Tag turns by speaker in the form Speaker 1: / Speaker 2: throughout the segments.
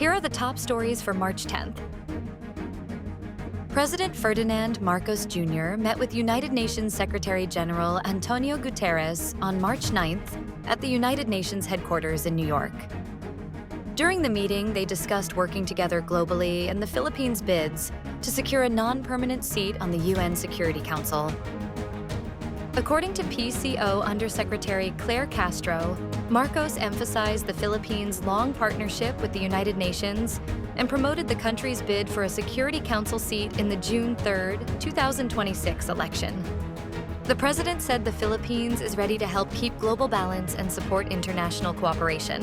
Speaker 1: Here are the top stories for March 10th. President Ferdinand Marcos Jr. met with United Nations Secretary-General Antonio Guterres on March 9th at the United Nations headquarters in New York. During the meeting, they discussed working together globally and the Philippines' bids to secure a non-permanent seat on the UN Security Council. According to PCO Undersecretary Claire Castro, Marcos emphasized the Philippines' long partnership with the United Nations and promoted the country's bid for a Security Council seat in the June 3, 2026 election. The president said the Philippines is ready to help keep global balance and support international cooperation.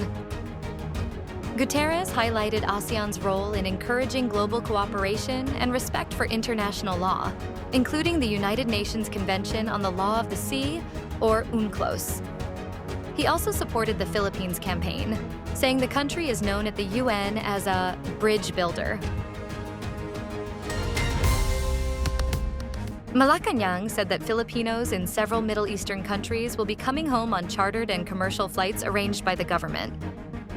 Speaker 1: Guterres highlighted ASEAN's role in encouraging global cooperation and respect for international law, including the United Nations Convention on the Law of the Sea, or UNCLOS. He also supported the Philippines campaign, saying the country is known at the UN as a bridge builder. Malacanang said that Filipinos in several Middle Eastern countries will be coming home on chartered and commercial flights arranged by the government.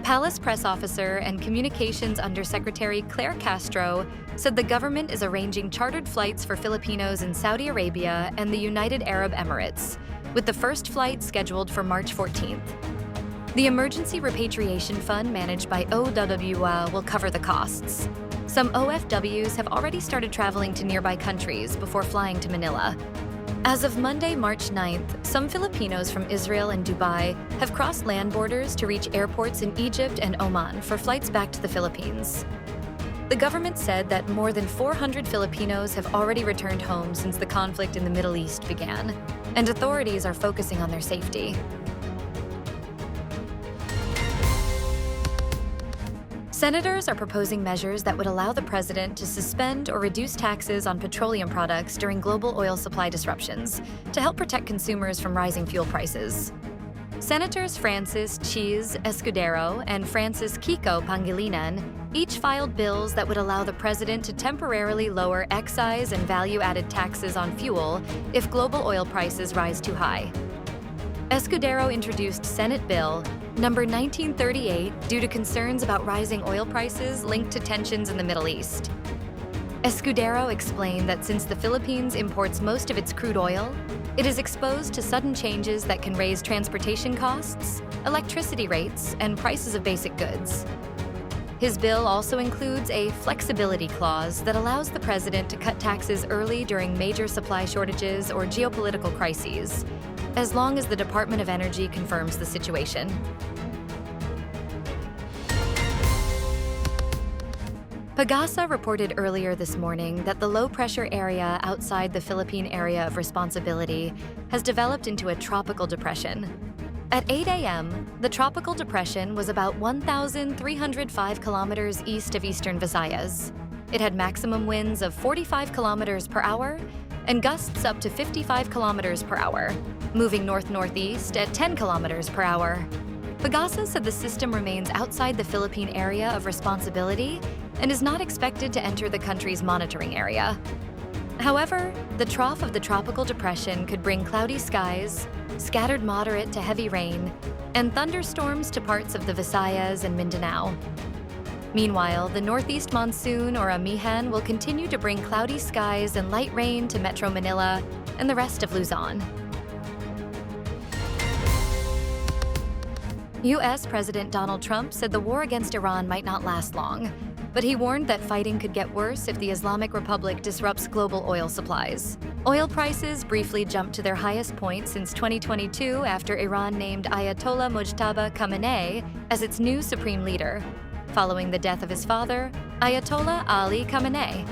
Speaker 1: Palace press officer and Communications Undersecretary Claire Castro said the government is arranging chartered flights for Filipinos in Saudi Arabia and the United Arab Emirates, with the first flight scheduled for March 14th. The Emergency Repatriation Fund managed by OWWA will cover the costs. Some OFWs have already started traveling to nearby countries before flying to Manila. As of Monday, March 9th, some Filipinos from Israel and Dubai have crossed land borders to reach airports in Egypt and Oman for flights back to the Philippines. The government said that more than 400 Filipinos have already returned home since the conflict in the Middle East began, and authorities are focusing on their safety. Senators are proposing measures that would allow the president to suspend or reduce taxes on petroleum products during global oil supply disruptions to help protect consumers from rising fuel prices. Senators Francis Cheese Escudero and Francis Kiko Pangilinan each filed bills that would allow the president to temporarily lower excise and value-added taxes on fuel if global oil prices rise too high. Escudero introduced Senate Bill number 1938 due to concerns about rising oil prices linked to tensions in the Middle East. Escudero explained that since the Philippines imports most of its crude oil, it is exposed to sudden changes that can raise transportation costs, electricity rates, and prices of basic goods. His bill also includes a flexibility clause that allows the president to cut taxes early during major supply shortages or geopolitical crises, as long as the Department of Energy confirms the situation. PAGASA reported earlier this morning that the low-pressure area outside the Philippine area of responsibility has developed into a tropical depression. At 8 a.m., the tropical depression was about 1,305 kilometers east of eastern Visayas. It had maximum winds of 45 kilometers per hour and gusts up to 55 kilometers per hour, moving north-northeast at 10 kilometers per hour. PAGASA said the system remains outside the Philippine area of responsibility and is not expected to enter the country's monitoring area. However, the trough of the tropical depression could bring cloudy skies, scattered moderate to heavy rain, and thunderstorms to parts of the Visayas and Mindanao. Meanwhile, the northeast monsoon, or Amihan, will continue to bring cloudy skies and light rain to Metro Manila and the rest of Luzon. U.S. President Donald Trump said the war against Iran might not last long, but he warned that fighting could get worse if the Islamic Republic disrupts global oil supplies. Oil prices briefly jumped to their highest point since 2022 after Iran named Ayatollah Mojtaba Khamenei as its new supreme leader, following the death of his father, Ayatollah Ali Khamenei.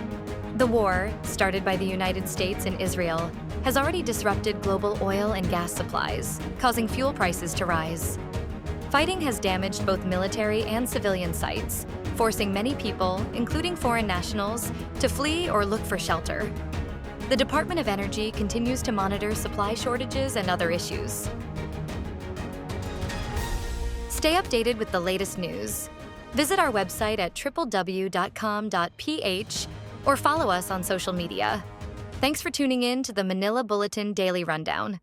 Speaker 1: The war, started by the United States and Israel, has already disrupted global oil and gas supplies, causing fuel prices to rise. Fighting has damaged both military and civilian sites, forcing many people, including foreign nationals, to flee or look for shelter. The Department of Energy continues to monitor supply shortages and other issues. Stay updated with the latest news. Visit our website at www.com.ph or follow us on social media. Thanks for tuning in to the Manila Bulletin Daily Rundown.